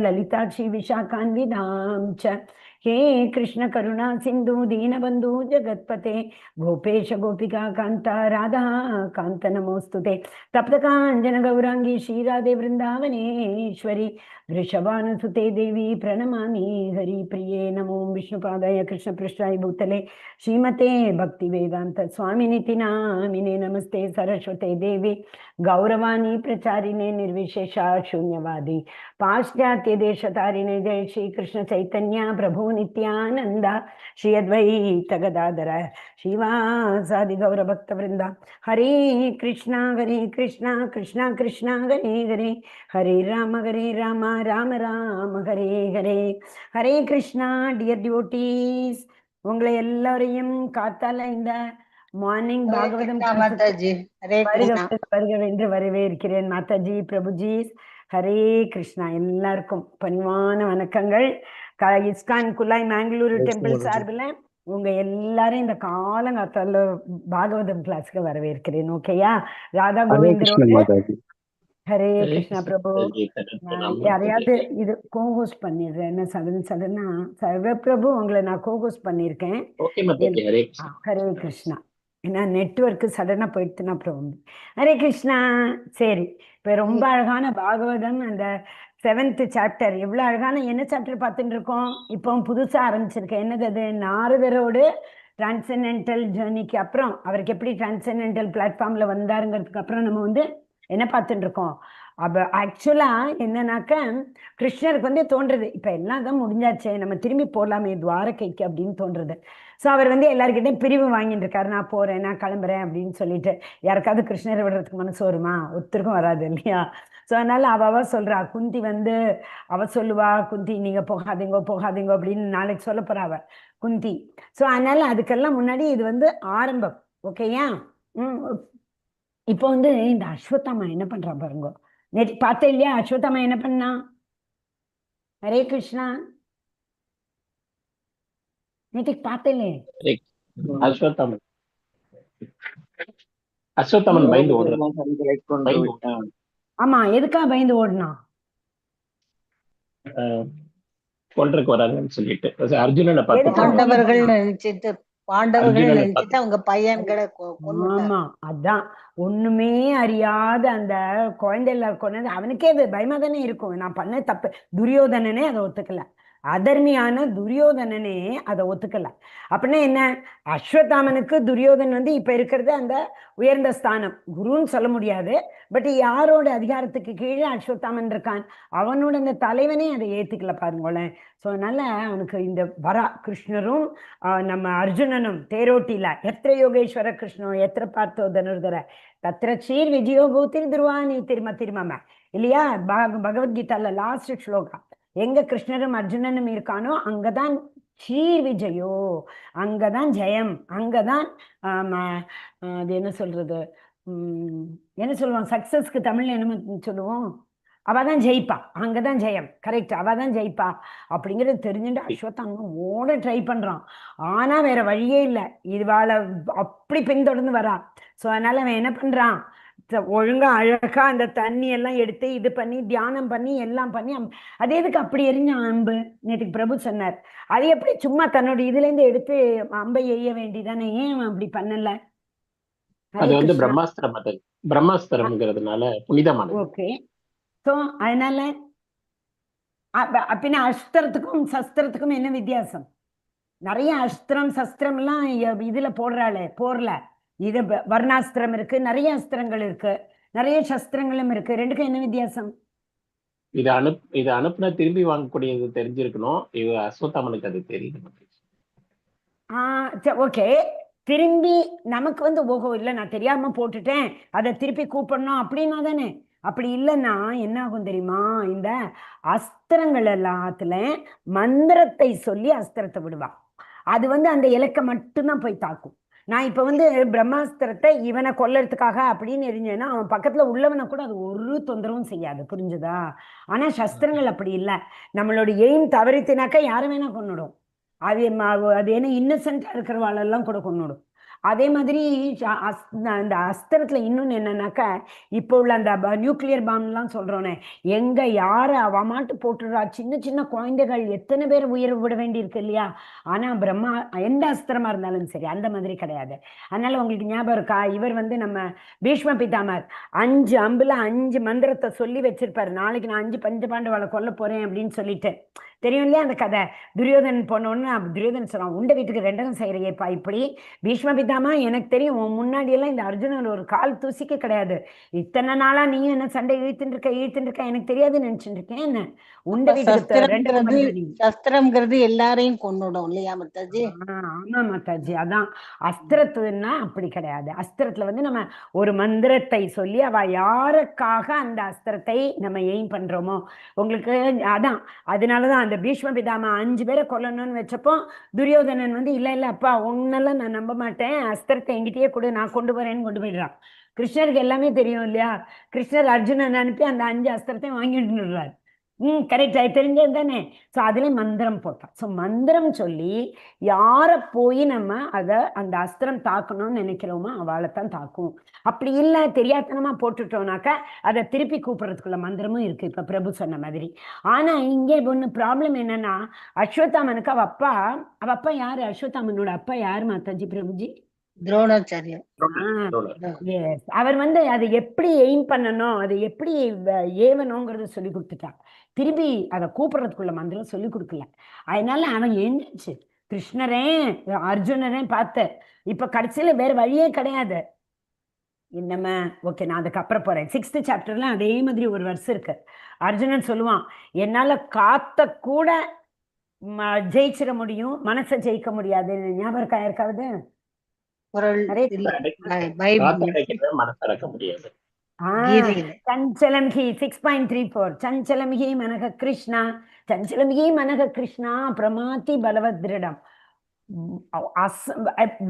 ललिताक्षी विशाखान्विधां च हे कृष्ण करुणा सिंधु दीनबंधु जगत्पते गोपेश गोपिका कांता राधा कांत नमोस्तुते तप्त कांचन गौरांगी श्रीराधे वृंदावनेश्वरी वृषभानुसुते देवी प्रणमामि हरिप्रिये नमो विष्णुपादाय कृष्णपृष्ठाय भूतले श्रीमते भक्तिवेदांत स्वामिनिति नामिने नमस्ते सरस्वते देवी गौरवाणी प्रचारिणे निर्विशेषा शून्यवादी पाश्चात्य देशतारिणे जय श्री कृष्ण चैतन्य प्रभु नित्यानंद श्री अद्वैत गदाधर श्रीवासादि गौर भक्त वृंदा हरे कृष्णा कृष्णा कृष्णा हरे हरे हरे राम राम राम हरे हरे हरे कृष्णा डियर डिवोटीज உங்களை எல்லாரையும் காத்தால இந்த மார்னிங் பாகவதம் வருக என்று வரவேற்கிறேன். மாதாஜி, பிரபுஜி, ஹரே கிருஷ்ணா. எல்லாருக்கும் பணிவான வணக்கங்கள். இஸ்கான் குலாய் மேங்களூரு டெம்பிள் சார்பில் உங்க எல்லாரும் இந்த காலங்காத்தால பாகவதம் கிளாஸ்க்கு வரவேற்கிறேன். ஓகேயா? ராதா கோவிந்தரோட ஹரே கிருஷ்ணா. பிரபு, யாரையாவது இது கோஹோஸ்ட் பண்ணிடுறேன். என்ன சடனா சர்வ பிரபு உங்களை நான் கோஹோஸ்ட் பண்ணிருக்கேன். ஹரே கிருஷ்ணா. ஏன்னா நெட்வொர்க்கு சடனா போயிடுச்சுன்னா அப்புறம் ஹரே கிருஷ்ணா. சரி, இப்ப ரொம்ப அழகான பாகவதம் அந்த 7th சாப்டர். எவ்வளவு அழகான என்ன சாப்டர் பார்த்துட்டு இருக்கோம். இப்போ புதுசா ஆரம்பிச்சிருக்கேன். என்னது அது? நாரதரோடு டிரான்சென்டென்டல் ஜேர்னிக்கு அப்புறம் அவருக்கு எப்படி டிரான்சென்டென்டல் பிளாட்ஃபார்ம்ல வந்தாருங்கிறதுக்கு அப்புறம் நம்ம என்ன பார்த்துட்டு இருக்கோம். அப்ப ஆக்சுவலா என்னன்னாக்க கிருஷ்ணருக்கு தோன்றது, இப்ப எல்லாம் தான் முடிஞ்சாச்சே, நம்ம திரும்பி போடலாமே துவாரகைக்கு அப்படின்னு தோன்றது. ஸோ அவர் எல்லாருக்கிட்டையும் பிரிவு வாங்கிட்டு இருக்காரு. நான் போறேன், நான் கிளம்புறேன் அப்படின்னு சொல்லிட்டு. யாருக்காவது கிருஷ்ணரை விடுறதுக்கு மனசு வருமா? ஒருத்தருக்கும் வராது இல்லையா? ஸோ அதனால அவ சொல்றா, குந்தி அவ சொல்லுவா, குந்தி நீங்க போகாதீங்கோ போகாதீங்கோ அப்படின்னு நாளைக்கு சொல்ல போறா அவ குந்தி. ஸோ அதனால அதுக்கெல்லாம் முன்னாடி இது ஆரம்பம். ஓகேயா? இப்போ இந்த அஸ்வத்தாமா என்ன பண்றா பாருங்க. நேற்று பார்த்தேன் இல்லையா? அஸ்வத்தாமா என்ன பண்ணா? ஹரே கிருஷ்ணா. நேற்றுக்கு பார்த்தேலே அஸ்வத்தாமன் பயந்து ஓடுறான். ஆமா, எதுக்கா பயந்து ஓடுனா? கொல்றதுக்கு வராங்கன்னு சொல்லிட்டு அர்ஜுனனை பார்த்து பாண்டவர்கள் நினைச்சிட்டு அவங்க பையன்களை. ஆமா, அதான் ஒண்ணுமே அறியாத அந்த குழந்தைல கொண்டது. அவனுக்கே அது பயமா தானே இருக்கும். நான் பண்ண தப்பு. துரியோதனனே அதை ஒத்துக்கல. அதர்மியான துரியோதனனே அதை ஒத்துக்கல. அப்படின்னா என்ன? அஸ்வத்தாமனுக்கு துரியோதன் இப்ப இருக்கிறது அந்த உயர்ந்த ஸ்தானம். குருன்னு சொல்ல முடியாது, பட் யாரோட அதிகாரத்துக்கு கீழே அஸ்வத்தாமன் இருக்கான், அவனோட அந்த தலைவனே அதை ஏத்துக்கல பாருங்களேன். ஸோ அதனால அவனுக்கு இந்த வரா கிருஷ்ணரும் நம்ம அர்ஜுனனும் தேரோட்டில எத்திர யோகேஸ்வர கிருஷ்ணோ எத்திர பார்த்தோ தனுர்தர தத்திர சீர் விஜயோ பூத்திரி துருவானி திருமம இல்லையா? பகவத்கீதால லாஸ்ட் ஸ்லோகா, எங்க கிருஷ்ணரும் அர்ஜுனனும் இருக்கானோ அங்கதான் சீர் விஜயோ, அங்கதான் ஜெயம், அங்கதான் அது என்ன சொல்றது, என்ன சொல்லுவோம் சக்சஸ்க்கு தமிழ்ல என்ன சொல்லுவோம்? அவதான் ஜெயிப்பா, அங்கதான் ஜெயம். கரெக்ட், அவதான் ஜெயிப்பா அப்படிங்கிறது தெரிஞ்சுட்டு அஸ்வத்தாம ஓட ட்ரை பண்றான். ஆனா வேற வழியே இல்லை, இதுவாள அப்படி பின்தொடர்ந்து வரா. ஸோ அதனால அவன் என்ன பண்றான், ஒழுங்கா அழகா அந்த தண்ணி எல்லாம் எடுத்து இது பண்ணி தியானம் பண்ணி எல்லாம் பண்ணி, அது எதுக்கு அப்படி எரிஞ்ச அம்பு? நேற்றுக்கு பிரபு சொன்னார், அது எப்படி சும்மா தன்னோட இதுல இருந்து எடுத்து அம்பை எய்ய வேண்டிதானே, ஏன் அப்படி பண்ணல? அது பிரம்மாஸ்திரம்ங்கிறதுனால புனிதமானது. ஓகே. ஸோ அதனால பின்ன அஸ்திரத்துக்கும் சஸ்திரத்துக்கும் என்ன வித்தியாசம்? நிறைய அஸ்திரம் சஸ்திரம் எல்லாம் இதுல போடுறாளே போர்ல, இது வர்ணாஸ்திரம் இருக்கு, நிறைய அஸ்திரங்கள் இருக்கு, நிறைய சஸ்திரங்களும் இருக்கு. ரெண்டுக்கும் என்ன வித்தியாசம்? இது அனுப்புனா திரும்பி வாங்கக்கூடியது தெரிஞ்சிருக்கணும். இது அஸ்வத்தாமனுக்கு அது தெரியும். ஓகே, திரும்பி நமக்கு ஓஹோ இல்லை நான் தெரியாம போட்டுட்டேன், அதை திருப்பி கூப்பிடணும் அப்படின்னா தானே. அப்படி இல்லைன்னா என்ன ஆகும் தெரியுமா? இந்த அஸ்திரங்கள் எல்லாத்துல மந்திரத்தை சொல்லி அஸ்திரத்தை விடுவா. அது அந்த இலக்கை மட்டும்தான் போய் தாக்கும். நான் இப்ப பிரம்மாஸ்திரத்தை இவனை கொல்லறதுக்காக அப்படின்னு எரிஞ்சேன்னா அவன் பக்கத்துல உள்ளவனை கூட அது ஒரு தொந்தரவும் செய்யாது. புரிஞ்சுதா? ஆனா சஸ்திரங்கள் அப்படி இல்லை. நம்மளோட எய்ம் தவறித்தினாக்கா யாரும் வேணா கொன்னுடும். அது என்ன இன்னசென்டா இருக்கிறவாளெல்லாம் கூட கொன்னுடும். அதே மாதிரி அந்த அஸ்திரத்துல இன்னொன்னு என்னன்னாக்கா, இப்போ உள்ள அந்த நியூக்ளியர் பாம்லாம் சொல்றோன்னே, எங்க யார அவமாட்டு போட்டுடுறா, சின்ன சின்ன குழந்தைகள் எத்தனை பேர் உயிர் விட வேண்டி இருக்கு இல்லையா? ஆனா பிரம்மா எந்த அஸ்திரமா இருந்தாலும் சரி அந்த மாதிரி கிடையாது. அதனால உங்களுக்கு ஞாபகம் இருக்கா, இவர் நம்ம பீஷ்ம பிதாமர் 5 அம்புல 5 மந்திரத்தை சொல்லி வச்சிருப்பாரு. நாளைக்கு நான் 5 பஞ்சபாண்டவளை கொல்ல போறேன் அப்படின்னு சொல்லிட்டு தெரியும் இல்லையா அந்த கதை. துரியோதனன் போனோன்னு துரியோதனன் சொல்றான், உண்ட வீட்டுக்கு ரெண்டகம் செய்யறியேப்பா இப்படி. பீஷ்ம பிதாமா எனக்கு தெரியும், உன் முன்னாடி எல்லாம் இந்த அர்ஜுனன் ஒரு கால் தூசிக்க கிடையாது. இத்தனை நாளா நீயும் என்ன சண்டை இழுத்துட்டு இருக்க எனக்கு தெரியாதுன்னு நினைச்சுட்டு இருக்கேன். என்ன உண்ட வீட்டுக்கு ரெண்டகம் சஸ்திரம்ங்கிறது எல்லாரையும் கொண்டுடும் இல்லையா மாதாஜி? ஆமா மாதாஜி, அதான் அஸ்திரத்துன்னா அப்படி கிடையாது. அஸ்திரத்துல நம்ம ஒரு மந்திரத்தை சொல்லி அவ யாருக்காக அந்த அஸ்திரத்தை நம்ம எய்ம் பண்றோமோ உங்களுக்கு அதான். அதனாலதான் அந்த பீஷ்ம பிதாமா 5 பேரை கொல்லணும்னு வச்சப்போ துரியோதனன் இல்ல அப்பா உன்னெல்லாம் நான் நம்ப மாட்டேன், அஸ்திரத்தை எங்கிட்டயே கொடு, நான் கொண்டு போறேன்னு கொண்டு போயிடுறான். கிருஷ்ணருக்கு எல்லாமே தெரியும் இல்லையா? கிருஷ்ணர் அர்ஜுனன் அனுப்பி அந்த 5 அஸ்திரத்தையும் வாங்கிட்டு கரெக்ட், தெரிஞ்சது தானே. ஸோ அதுல மந்திரம் போட்டான். ஸோ மந்திரம் சொல்லி யாரை போய் நம்ம அந்த அஸ்திரம் தாக்கணும்னு நினைக்கிறோமோ அவளைத்தான் தாக்கும். அப்படி இல்லை தெரியாதனமா போட்டுட்டோம்னாக்கா அதை திருப்பி கூப்பிடுறதுக்குள்ள மந்திரமும் இருக்கு, இப்ப பிரபு சொன்ன மாதிரி. ஆனா இங்கே ஒண்ணு ப்ராப்ளம் என்னன்னா, அஸ்வத்தாமனுக்கு அவ அப்பா யாரு? அஸ்வத்தாமனோட அப்பா யாரு மாதாஜி பிரபுஜி? துரோணாச்சாரியர். அவர் அதை எப்படி எய்ம் பண்ணணும், அதை எப்படி ஏவணுங்கிறத சொல்லி கொடுத்துட்டான். திருப்பி அதை கூப்பிடுறதுக்குள்ள மந்திரம் சொல்லி கொடுக்கல. அதனால அவன் எழுந்துச்சு, கிருஷ்ணரே அர்ஜுனரே பார்த்த இப்ப கடைசியில வேற வழியே கிடையாது. என்னம்மா ஓகே, நான் அதுக்கப்புறம் போறேன். 6th சாப்டர்ல அதே மாதிரி ஒரு வருஷம் இருக்கு. அர்ஜுனன் சொல்லுவான், என்னால காத்த கூட ஜெயிச்சிட முடியும், மனசை ஜெயிக்க முடியாது. ஞாபகம் இருக்கா யாருக்காவது? சஞ்சலம் ஹி 6.34 சஞ்சலம் ஹி மனக கிருஷ்ணா, சஞ்சலம் ஹி மனக கிருஷ்ணா பிரமாத்தி பலவத்ரிடம்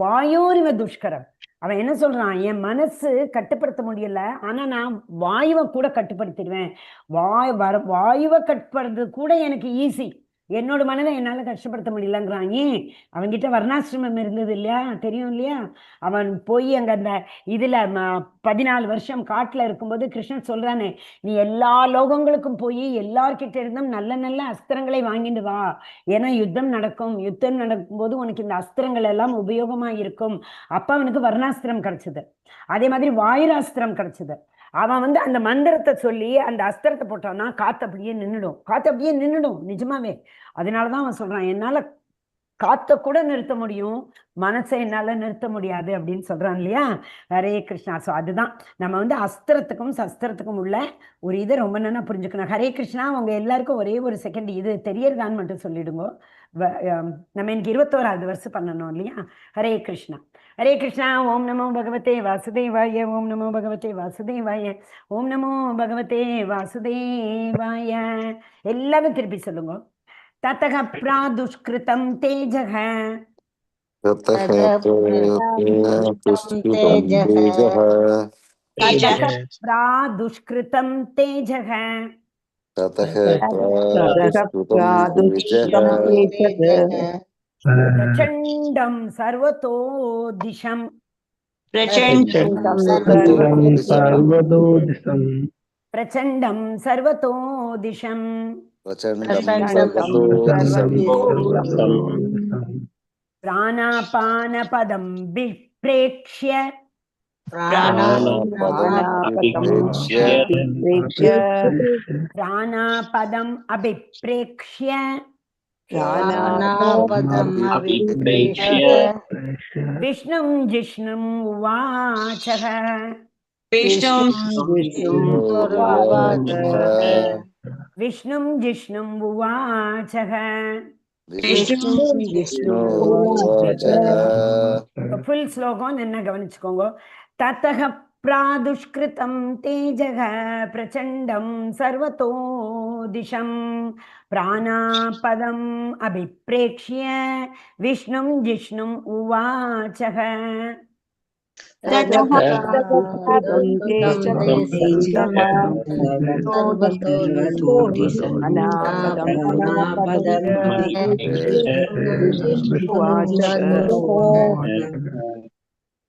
வாயோரிவ துஷ்கரம். அவன் என்ன சொல்றான், என் மனசு கட்டுப்படுத்த முடியல, ஆனா நான் வாயுவை கூட கட்டுப்படுத்திடுவேன். வாயுவை கட்டுப்படுறது கூட எனக்கு ஈஸி, என்னோட மனதை என்னால கஷ்டப்படுத்த முடியலங்கிறான். ஏன்? அவன்கிட்ட வர்ணாசிரமம் இருந்தது இல்லையா, தெரியும் இல்லையா? அவன் போய் அங்க அந்த இதுல 14 வருஷம் காட்டுல இருக்கும்போது கிருஷ்ணன் சொல்றானே, நீ எல்லா லோகங்களுக்கும் போய் எல்லார்கிட்ட இருந்தும் நல்ல நல்ல அஸ்திரங்களை வாங்கிட்டு வா, ஏன்னா யுத்தம் நடக்கும்போது உனக்கு இந்த அஸ்திரங்கள் எல்லாம் உபயோகமா இருக்கும். அப்ப அவனுக்கு வர்ணாஸ்திரம் கிடைச்சது, அதே மாதிரி வாயுராஸ்திரம் கிடைச்சது. அவன் அந்த மந்திரத்தை சொல்லி அந்த அஸ்திரத்தை போட்டான்னா காத்து அப்படியே நின்றுடும் நிஜமாவே. அதனாலதான் அவன் சொல்றான், என்னால காத்த கூட நிறுத்த முடியும், மனசை என்னால நிறுத்த முடியாது அப்படின்னு சொல்றான் இல்லையா? ஹரே கிருஷ்ணா. ஸோ அதுதான் நம்ம அஸ்திரத்துக்கும் சஸ்திரத்துக்கும் உள்ள ஒரு இதை ரொம்ப நல்லா புரிஞ்சுக்கணும். ஹரே கிருஷ்ணா. அவங்க எல்லாருக்கும் ஒரே ஒரு செகண்ட் இது தெரியறதான்னு மட்டும் சொல்லிடுங்க. நம்ம இன்னைக்கு 21வது வருஷம் பண்ணணும் இல்லையா? ஹரே கிருஷ்ணா. ஹரே கிருஷ்ணா. ஓம் நமோ பகவதே வாசுதேவாய, ஓம் நமோ பகவதே வாசுதேவாய, ஓம் நமோ பகவதே வாசுதேவாய. எல்லாரும் திருப்பி சொல்லுங்க. ततः प्रादुष्कृतं तेजः, प्रादुष्कृतं तेजः, प्रचण्डं सर्वतो दिशं, प्रचण्डं सर्वतो दिशं, प्राणापानपदं विप्रेक्ष्य, प्राणापदम् अभिप्रेक्ष्य, विष्णुं जिष्णुं उवाचः, विष्णुं जिष्णुं उवाचः. फुल श्लोकम என்ன கவனிச்சுக்கோங்க. ततः प्रादुष्कृतं तेजः प्रचण्डं सर्वतो दिशं, प्राणापदम् अभिप्रेक्ष्य विष्णुं जिष्णुं उवाचः.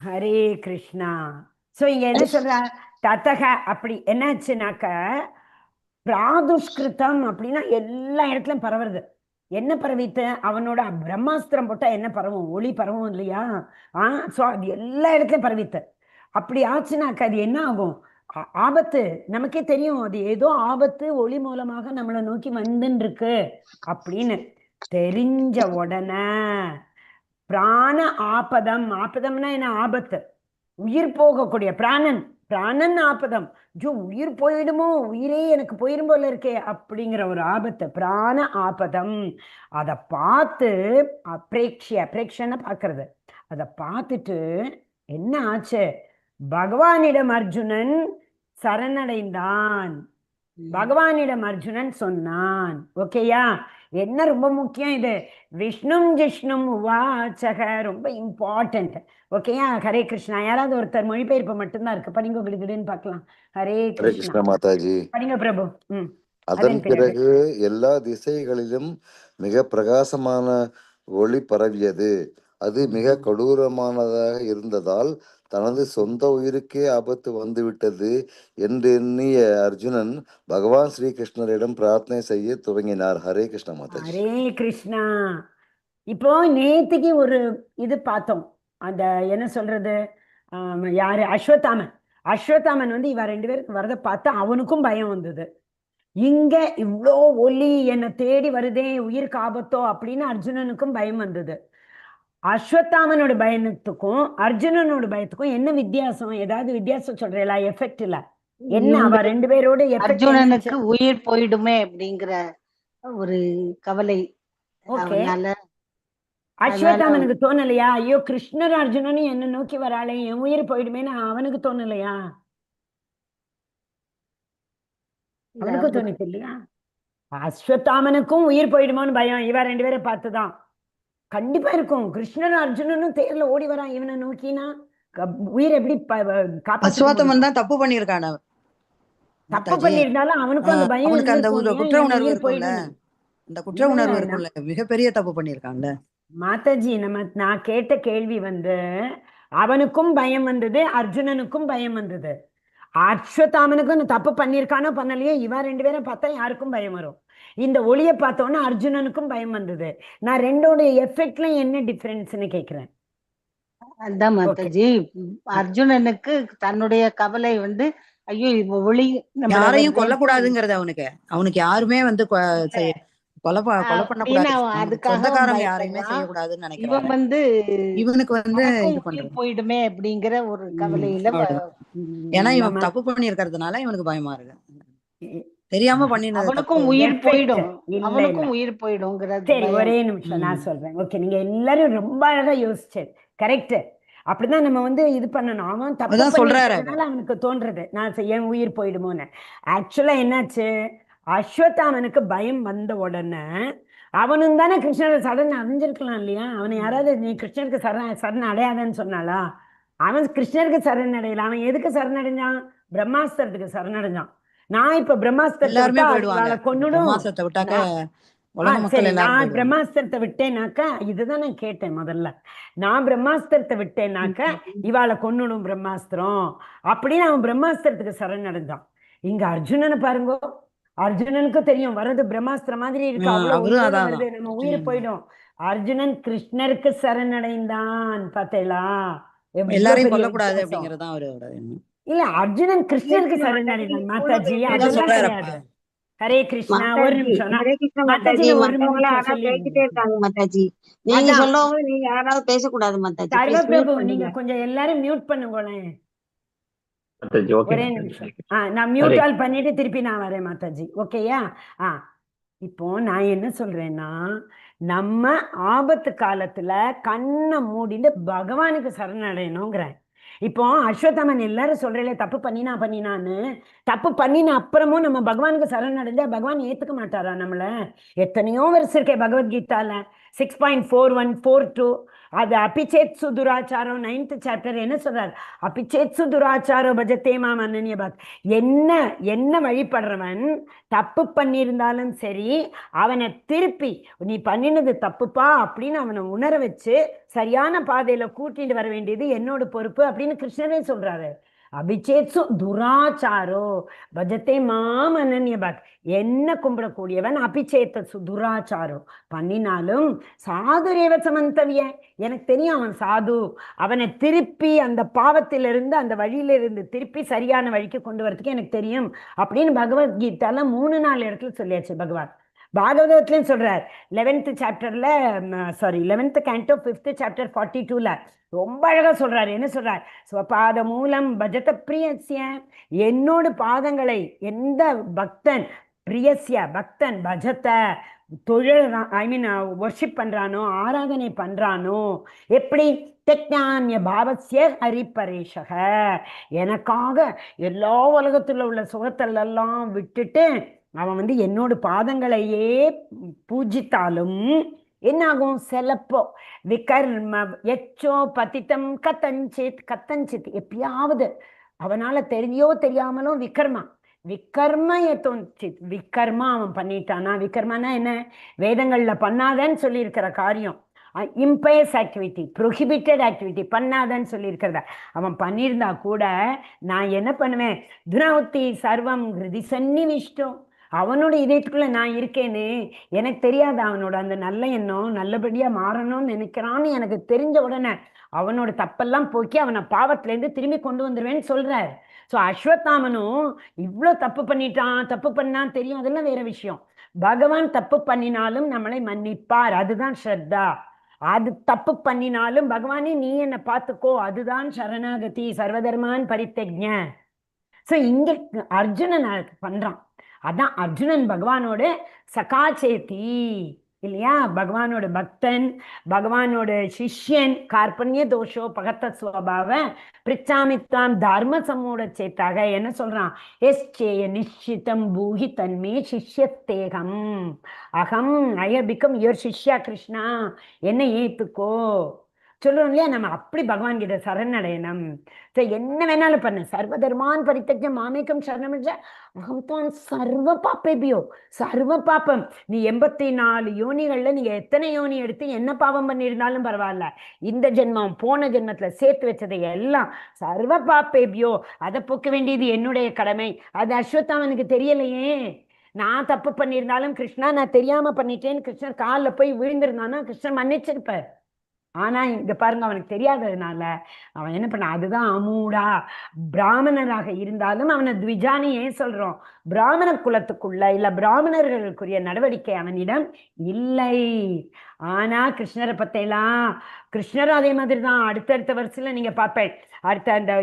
ஹரே கிருஷ்ணா. சோ இங்க என்ன சொல்ற, தத்தக அப்படி என்னாச்சுனாக்க பிராதுஷ்கிருதம் அப்படின்னா எல்லா இடத்துலயும் பரவுறது. என்ன பரவித்து, அவனோட பிரம்மாஸ்திரம் போட்டா என்ன பரவும், ஒளி பரவும் இல்லையா? சோ அது எல்லா இடத்துலயும் பரவித்து. அப்படி ஆச்சுனாக்க அது என்ன ஆகும், ஆபத்து. நமக்கே தெரியும் அது ஏதோ ஆபத்து ஒளி மூலமாக நம்மளை நோக்கி வந்துன்னு இருக்கு அப்படின்னு தெரிஞ்ச உடனே பிராண ஆபதம். ஆபதம்னா என்ன, ஆபத்து, உயிர் போகக்கூடிய பிராணன். பிராணன் ஆபதம். ஜோ உயிர் போயிடுமோ, உயிரே எனக்கு போயிடும் போல இருக்கே அப்படிங்கிற ஒரு ஆபத்து, பிராண ஆபதம். அதை பார்த்து பிரேக்ஷன பார்க்கறது. அதை பார்த்துட்டு என்ன ஆச்சு, பகவானிடம் அர்ஜுனன் சரணடைந்தான். பகவானிடம் அர்ஜுனன் சொன்னான். ஓகேயா? என்ன ரொம்ப முக்கியம் இது, விஷ்ணும் ஜிஷ்ணும் உவாச்சக, ரொம்ப இம்பார்ட்டன்ட். ஓகேயா? ஹரே கிருஷ்ணா. யாராவது ஒருத்தர் மொழிபெயர்ப்பு மட்டும்தான் இருக்கு, படிங்க கிடுகிடுன்னு பார்க்கலாம். ஹரே ஹரே கிருஷ்ணா. கிருஷ்ண மாதாஜி. படிங்க பிரபு. அதன் பிறகு எல்லா திசைகளிலும் மிக பிரகாசமான ஒளி பரவியது. அது மிக கொடூரமானதாக இருந்ததால் தனது சொந்த உயிருக்கே ஆபத்து வந்துவிட்டது என்று எண்ணிய அர்ஜுனன் பகவான் ஸ்ரீகிருஷ்ணரிடம் பிரார்த்தனை செய்ய துவங்கினார். ஹரே கிருஷ்ண மாதாஜி. ஹரே கிருஷ்ணா. இப்போ நேத்துக்கு ஒரு இது பார்த்தோம், அந்த என்ன சொல்றது, யாரு, அஸ்வத்தாமன். அஸ்வத்தாமன் வந்து இவ 2 பேருக்கு வரத பார்த்தா அவனுக்கும் பயம் வந்தது. இங்க இவ்வளோ ஒலி என்னை தேடி வருதே, உயிருக்கு ஆபத்தோ அப்படின்னு அர்ஜுனனுக்கும் பயம் வந்தது. அஸ்வத்தாமனோட பயத்துக்கும் அர்ஜுனனோட பயத்துக்கும் என்ன வித்தியாசம், ஏதாவது வித்தியாசம் சொல்றீங்களா? எஃபெக்ட் இல்ல என்ன, அவ 2 பேரோட அர்ஜுனனுக்கு உயிர் போயிடுமே அப்படிங்கிற ஒரு கவலை. அஸ்வத்தாமனுக்கு தோணலையா, ஐயோ கிருஷ்ணர் அர்ஜுனனும் என்ன நோக்கி வராளே, என் உயிர் போயிடுமேன்னு அவனுக்கு தோணலையா? அவனுக்கு தோணிச்சு இல்லையா? அஸ்வத்தாமனுக்கும் உயிர் போயிடுமோன்னு பயம், இவ 2 பேரை பார்த்துதான். கண்டிப்பா இருக்கும். கிருஷ்ணர் அர்ஜுனனும் தேர்ல ஓடி வரான் இவனை நோக்கினா உயிர் எப்படி அஸ்வத்தாமன் தான் தப்பு பண்ணிருக்கான். தப்பு பண்ணிருந்தாலும் அவனுக்கும் அந்த பயம், அவனுக்கு அந்த குற்ற உணர்வு இருக்கும்ல, அந்த குற்ற உணர்வு இருக்கும்ல, மிகப்பெரிய தப்பு பண்ணிருக்கான்ல மாதாஜி. நான் கேட்ட கேள்வி வந்து அவனுக்கும் பயம் வந்தது, அர்ஜுனனுக்கும் பயம் வந்தது. அஸ்வத்தாமனுக்கும் தப்பு பண்ணிருக்கானோ பண்ணலையோ, இவ 2 பேரை பார்த்தா யாருக்கும் பயம் வரும். இந்த ஒளியை பார்த்தோன்னா அர்ஜுனனுக்கும் பயம் வந்தது. நான் ரெண்டோட எஃபெக்ட்ல என்ன டிஃபரன்ஸ்னு கேக்குறேன். அதான் மாதாஜி, அர்ஜுனனுக்கு தன்னுடைய கவலை வந்து ஐயோ ஒளி யாரையும் கொல்லக்கூடாதுங்கிறது. அவனுக்கு யாருமே வந்து கொலை பண்ணக்கூடாது, சொந்தக்காரங்க யாரையுமே செய்யக்கூடாதுன்னு நினைக்கிறேன். இவன் வந்து இவனுக்கு வந்து இது பண்றது போயிடுமே அப்படிங்கிற ஒரு கவலையில, ஏன்னா இவன் தப்பு பண்ணி இருக்கிறதுனால இவனுக்கு பயமா இருக்கு. தெரியாம பண்ணினது, அவனுக்கும் உயிர் போயிடும், அவனுக்கும் உயிர் போயிடும்ங்கிறது. சரி, ஒரே நிமிஷம் நான் சொல்றேன். ஓகே, நீங்க எல்லாரும் ரொம்ப அழகா யோசிச்சது கரெக்ட். அப்படிதான் நம்ம வந்து இது பண்ணணும். அவன் தப்பு சொல்றதுனால அவனுக்கு தோன்றது நான் என் உயிர் போயிடுமோன்னு. ஆக்சுவலா என்னாச்சு, அஸ்வத்தாமனுக்கு பயம் வந்த உடனே அவனும் தானே கிருஷ்ணரை சரண் அடைஞ்சிருக்கலாம் இல்லையா? அவனை யாராவது நீ கிருஷ்ணருக்கு சரண் அடையாதன்னு சொன்னாலா? அவன் கிருஷ்ணருக்கு சரணடையல. அவன் எதுக்கு சரணடைஞ்சான்? பிரம்மாஸ்திரத்துக்கு சரணடைஞ்சான். நான் இப்ப பிரம்மாஸ்திரத்தை கொன்னுடும், நான் பிரம்மாஸ்திரத்தை விட்டேனாக்கா, இதுதான் நான் கேட்டேன் முதல்ல. நான் பிரம்மாஸ்திரத்தை விட்டேனாக்க இவாளை கொன்னுடும் பிரம்மாஸ்திரம் அப்படின்னு அவன் பிரம்மாஸ்திரத்துக்கு சரணடைஞ்சான். இங்க அர்ஜுனனை பாருங்க, அர்ஜுனனுக்கு தெரியும் வர்றது பிரம்மாஸ்திரம் மாதிரி இருக்கு, அவ்வளவு நம்ம உயிர் போயிடும். அர்ஜுனன் கிருஷ்ணருக்கு சரணடைந்தான். பார்த்தீங்களா? எல்லாரையும் கொல்லக்கூடாது அப்படிங்கறதுதான் அவரோட எண்ணம். இல்ல, அர்ஜுனன் கிருஷ்ணருக்கு சரணடைந்தான் மாதாஜி, அதெல்லாம் கிடையாது. ஹரே கிருஷ்ணா. ஒரு நிமிஷம் மாதாஜி, நீங்க சொல்லவங்க நீங்க யாராவது பேசக்கூடாது மாதாஜி. சர்வபிரபு, நீங்க கொஞ்சம் எல்லாரும் மியூட் பண்ணுங்களேன். ஒரே நிமிஷம். நான் மியூட் ஆல் பண்ணிட்டு திருப்பி நான் வரேன் மாதாஜி. ஓகேயா? இப்போ நான் என்ன சொல்றேன்னா, நம்ம ஆபத்து காலத்துல கண்ணை மூடிட்டு பகவானுக்கு சரணடையணுங்கிறேன். இப்போ அஸ்வத்தாமன் எல்லாரும் சொல்றேன் தப்பு பண்ணினான்னு. தப்பு பண்ணின அப்புறமும் நம்ம பகவானுக்கு சரணடைஞ்சா பகவான் ஏத்துக்க மாட்டாரா நம்மள? எத்தனையோ வருஷம் இருக்கே பகவத்கீதால, 6.4142. அது அபிச்சேத்சு துராச்சாரம் 9th சாப்டர் என்ன சொல்றாரு? அபிச்சேத்சு துராச்சாரோ பஜத்தே மாம் அனன்ய பக்த். என்ன வழிபடுறவன் தப்பு பண்ணியிருந்தாலும் சரி, அவனை திருப்பி நீ பண்ணினது தப்புப்பா அப்படின்னு அவனை உணர வச்சு சரியான பாதையில கூட்டிட்டு வர வேண்டியது என்னோட பொறுப்பு அப்படின்னு கிருஷ்ணரே சொல்றாரு. அபிச்சேத்சு துராச்சாரோ பஜத்தே மாம் அனன்ய பக்த். என்ன கும்பிடக்கூடியவன் அபிச்சேத்தசு துராச்சாரோ பண்ணினாலும் சாதுரேவ சமந்தவிய, எனக்கு தெரியும் அவன் சாது, அவனை திருப்பி அந்த பாவத்திலிருந்து அந்த வழியிலிருந்து திருப்பி சரியான வழிக்கு கொண்டு வரதுக்கு எனக்கு தெரியும் அப்படின்னு பகவத்கீதால 3-4 இடத்துல சொல்லியாச்சு பகவான். பாகவதத்துலயும் சொல்றார் 11th சாப்டர்ல, 11th canto 5th chapter 42ல ரொம்ப அழகா சொல்றாரு. என்ன சொல்றார்? ஸ்வபாத மூலம் பஜத பிரியஸ்ய, என்னோட பாதங்களை எந்த பக்தன் பிரியஸ்ய பக்தன் பஜத தொழில் வர்ஷிப் பண்றானோ, ஆராதனை பண்றானோ, எப்படி தெக்ஞான்ய பாவசிய ஹரிபரேஷக, எனக்காக எல்லா உலகத்துல உள்ள சுகத்தெல்லாம் விட்டுட்டு அவன் என்னோட பாதங்களையே பூஜித்தாலும் என்னாகும்? செலப்போ விகர்ம எச்சோ பதித்தம் கத்தஞ்சித் எப்பயாவது அவனால தெரிஞ்சோ தெரியாமலோ விகர்மா அவன் பண்ணிட்டானா? விகர்மனா என்ன? வேதங்கள்ல பண்ணாதன்னு சொல்லி இருக்கிற காரியம், இம்பயஸ் ஆக்டிவிட்டி, ப்ரொஹிபிட்டட் ஆக்டிவிட்டி பண்ணாதன்னு சொல்லி இருக்கிறத அவன் பண்ணியிருந்தா கூட நான் என்ன பண்ணுவேன்? துனௌத்தி சர்வம் ஹிருதி சன்னிவிஷ்டம், அவனோட இதயத்துக்குள்ள நான் இருக்கேன்னு எனக்கு தெரியாது. அவனோட அந்த நல்ல எண்ணம் நல்லபடியா மாறணும்னு நினைக்கிறான்னு எனக்கு தெரிஞ்ச உடனே அவனோட தப்பெல்லாம் போக்கி அவனை பாவத்திலேருந்து திரும்பி கொண்டு வந்துருவேன்னு சொல்றாரு. ஸோ அஸ்வத்தாமனும் இவ்வளோ தப்பு பண்ணான்னு தெரியும், அதெல்லாம் வேற விஷயம். பகவான் தப்பு பண்ணினாலும் நம்மளை மன்னிப்பார், அதுதான் ஸ்ரத்தா. அது தப்பு பண்ணினாலும் பகவானே நீ என்னை பார்த்துக்கோ, அதுதான் சரணாகதி, சர்வதர்மான் பரித்தஜ்ஞ. ஸோ இங்க அர்ஜுனன் பண்றான். அதான் அர்ஜுனன் பகவானோட சகாச்சேதி இல்லையா? பகவானோட பக்தன், பகவானோட சிஷ்யன். கார்பண்ய தோஷோ பகத்த ஸ்வபாவ பிரிச்சாமித்வாம் தர்ம சமூட சேத்தாக என்ன சொல்றான்? எஸ்சேய நிச்சிதம் பூஹி தன்மே சிஷ்யத்தேகம் அகம் ஐ பிகம் யுவர் சிஷ்யா கிருஷ்ணா, என்ன ஏத்துக்கோ சொல்லுவோம் இல்லையா? நம்ம அப்படி பகவான் கிட்ட சரணடையணும். என்ன வேணாலும் பண்ண, சர்வதர்மான் பரித்தஜ்ஞ மாமேகம் சரணம் அகம் தான் சர்வ பாப்பேபியோ, சர்வ பாப்பம். நீ 84 யோனிகள்ல நீங்க எத்தனை யோனி எடுத்து என்ன பாவம் பண்ணியிருந்தாலும் பரவாயில்ல, இந்த ஜென்மம் போன ஜென்மத்துல சேர்த்து வச்சதை எல்லாம் சர்வ பாப்பேபியோ, அதை போக்க வேண்டியது என்னுடைய கடமை. அது அஸ்வத்தாமனுக்கு தெரியலையே. நான் தப்பு பண்ணியிருந்தாலும் கிருஷ்ணா நான் தெரியாம பண்ணிட்டேன்னு கிருஷ்ணர் காலில் போய் விழுந்திருந்தானா கிருஷ்ணர் மன்னிச்சிருப்பார். ஆனா இங்க பாருங்க, அவனுக்கு தெரியாததுனால அவன் என்ன பண்ண? அதுதான் அமூடா. பிராமணராக இருந்தாலும் அவனை த்விஜானி ஏன் சொல்றோம்? பிராமண குலத்துக்குள்ள இல்ல பிராமணர்களுக்குரிய நடவடிக்கை அவனிடம் இல்லை. ஆனா கிருஷ்ணரை பத்தையெல்லாம் கிருஷ்ணர் அதே மாதிரி தான். அடுத்தடுத்த வருஷத்துல நீங்க பார்ப்பேன், அடுத்த அந்த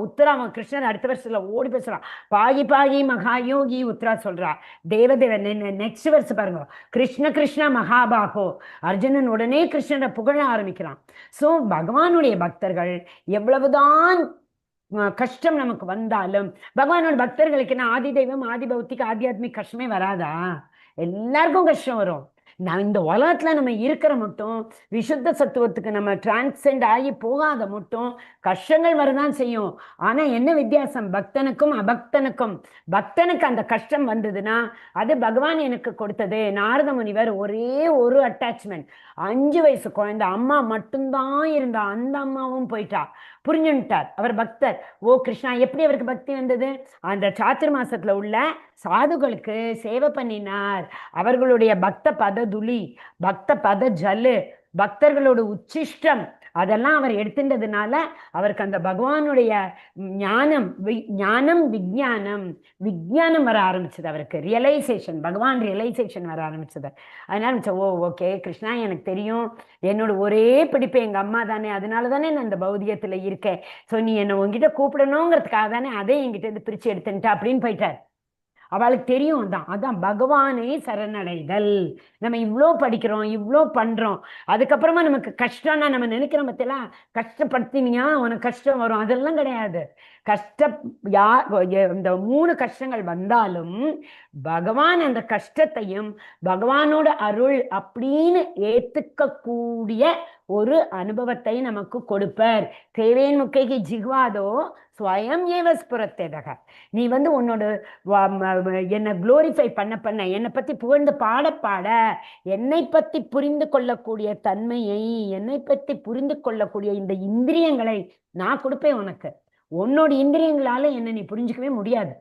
உத்தராவன் கிருஷ்ணர் அடுத்த வருஷத்துல ஓடி பேசுறான், பாகி பாகி மகாயோகி உத்தரா சொல்றா. தேவதேவன் நெக்ஸ்ட் வருஷம் பாருங்க, கிருஷ்ண கிருஷ்ண மகாபாகோ. அர்ஜுனன் உடனே கிருஷ்ணரை புகழ ஆரம்பிக்கிறான். சோ பகவானுடைய பக்தர்கள் எவ்வளவுதான் கஷ்டம் நமக்கு வந்தாலும், பகவானோட பக்தர்களுக்கு என்ன ஆதி தெய்வம் ஆதி பௌத்திக ஆத்தியாத்மிக் கஷ்டமே வராதா? எல்லாருக்கும் கஷ்டம் வரும். நான் இந்த உலகத்துல நம்ம இருக்கிற மட்டும் விசுத்த சத்துவத்துக்கு நம்ம டிரான்சென்ட் ஆகி போகாத மட்டும் கஷ்டங்கள் வரதான் செய்யும். ஆனா என்ன வித்தியாசம் பக்தனுக்கும் அபக்தனுக்கும்? பக்தனுக்கு அந்த கஷ்டம் வந்ததுன்னா அது பகவான் எனக்கு கொடுத்தது. நாரத முனிவர் ஒரே ஒரு அட்டாச்மெண்ட், 5 வயசு குழந்தை அம்மா மட்டும்தான் இருந்தா, அந்த அம்மாவும் போயிட்டா, புரிஞ்சுட்டார். அவர் பக்தர். ஓ கிருஷ்ணா, எப்படி அவருக்கு பக்தி வந்தது? அந்த சாத்துர் மாசத்துல உள்ள சாதுகளுக்கு சேவை பண்ணினார். அவர்களுடைய பக்த பத துளி, பக்த பத ஜல்லு, பக்தர்களோட உச்சிஷ்டம் அதெல்லாம் அவர் எடுத்துட்டதுனால அவருக்கு அந்த பகவானுடைய ஞானம் விஞ்ஞானம் வர ஆரம்பிச்சது. அவருக்கு ரியலைசேஷன், பகவான் ரியலைசேஷன் வர ஆரம்பிச்சது. அதனால ஓகே கிருஷ்ணா, எனக்கு தெரியும், என்னோட ஒரே பிடிப்பு எங்க அம்மா தானே, அதனால தானே நான் இந்த பௌதிகத்துல இருக்கேன். ஸோ நீ என்னை உங்ககிட்ட கூப்பிடணுங்கிறதுக்காக தானே அதை என்கிட்ட இருந்து பிரிச்சு எடுத்துட்டா அப்படின்னு போயிட்டார். அவளுக்கு தெரியும் தான். அதான் பகவானை சரணடைதல். நம்ம இவ்வளோ படிக்கிறோம், இவ்வளோ பண்றோம், அதுக்கப்புறமா நமக்கு கஷ்டம்னா நம்ம நினைக்கிறோம் பத்தியெல்லாம் கஷ்டப்படுத்தினியா உனக்கு கஷ்டம் வரும், அதெல்லாம் கிடையாது. இந்த 3 கஷ்டங்கள் வந்தாலும் பகவான் அந்த கஷ்டத்தையும் பகவானோட அருள் அப்படின்னு ஏத்துக்கக்கூடிய ஒரு அனுபவத்தை நமக்கு கொடுப்பார். தேவேன் முக்கைக்கு ஜிஹ்வாதோ ஸ்வயம் ஏவ ஸ்புரத்தேதக. நீ உன்னோட என்னை குளோரிஃபை பண்ண என்னை பத்தி புகழ்ந்து பாட என்னை பத்தி புரிந்து கொள்ளக்கூடிய தன்மையை, என்னை பத்தி புரிந்து கொள்ளக்கூடிய இந்த இந்திரியங்களை நான் கொடுப்பேன் உனக்கு. உன்னோட இந்திரியங்களால என்னை நீ புரிஞ்சுக்கவே முடியாது.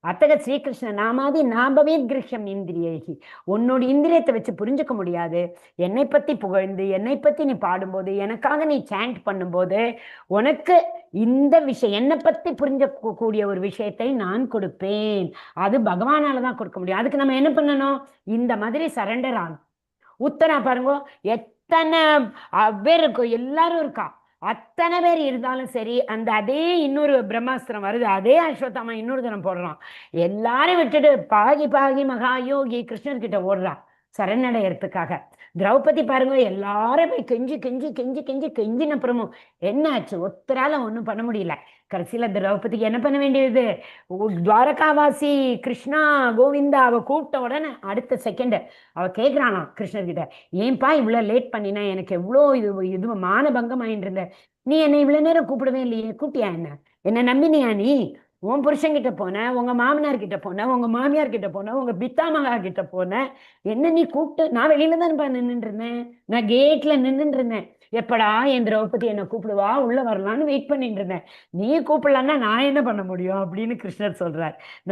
அத்தக ஸ்ரீகிருஷ்ண நாமாதி நாபவே கிருஷ்யம் இந்திரியேகி. உன்னோட இந்திரியத்தை வச்சு புரிஞ்சுக்க முடியாது. என்னை பத்தி புகழ்ந்து என்னை பத்தி நீ பாடும்போது, எனக்காக நீ சாண்ட் பண்ணும்போது, உனக்கு இந்த விஷயம் என்னை பத்தி புரிஞ்சக்கூடிய ஒரு விஷயத்தை நான் கொடுப்பேன். அது பகவானால தான் கொடுக்க முடியும். அதுக்கு நம்ம என்ன பண்ணணும்? இந்த மாதிரி சரண்டர் ஆகும். உத்தரா பாருங்க, எத்தனை பேர் இருக்கும், எல்லாரும் இருக்கா, அத்தனை பேர் இருந்தாலும் சரி, அதே இன்னொரு பிரம்மாஸ்திரம் வருது, அதே அஸ்வத்தாமா இன்னொரு தினம் போடுறான். எல்லாரும் விட்டுட்டு பாகி மகாயோகி கிருஷ்ணர்கிட்ட ஓடுறான் சரணடையறதுக்காக. திரௌபதி பாருங்க, எல்லாரும் போய் கெஞ்சின அப்புறமும் என்ன ஆச்சு? ஒத்தரால ஒன்றும் பண்ண முடியல. கடைசியில திரௌபதிக்கு என்ன பண்ண வேண்டியது? துவாரகாவாசி கிருஷ்ணா கோவிந்தா அவ கூப்பிட்ட உடனே அடுத்த செகண்ட் அவ கேட்கிறானா கிருஷ்ணர்கிட்ட, ஏன்பா இவ்வளவு லேட் பண்ணினா? எனக்கு எவ்வளோ இது மானபங்கம் ஆயிட்டு இருந்த, நீ என்னை இவ்வளவு நேரம் கூப்பிடவே இல்லையே, கூப்பிட்டியா? என்ன நம்பினியா? நீ உன் புருஷன்கிட்ட போன, உங்க மாமனார் கிட்ட போன, உங்க மாமியார் கிட்ட போன, உங்க பித்தாமகா கிட்ட போன, என்ன நீ கூப்பிட்டு? நான் வெளியில தான் நின்றுட்டு இருந்தேன், நான் கேட்ல நின்றுட்டு இருந்தேன். எப்படா என் திரௌபதி என்னை கூப்பிடுவா, உள்ள வரலான்னு வெயிட் பண்ணிட்டு இருந்தேன். நீ கூப்பிடலான்னா நான் என்ன பண்ண முடியும் அப்படின்னு கிருஷ்ணர் சொல்றார்.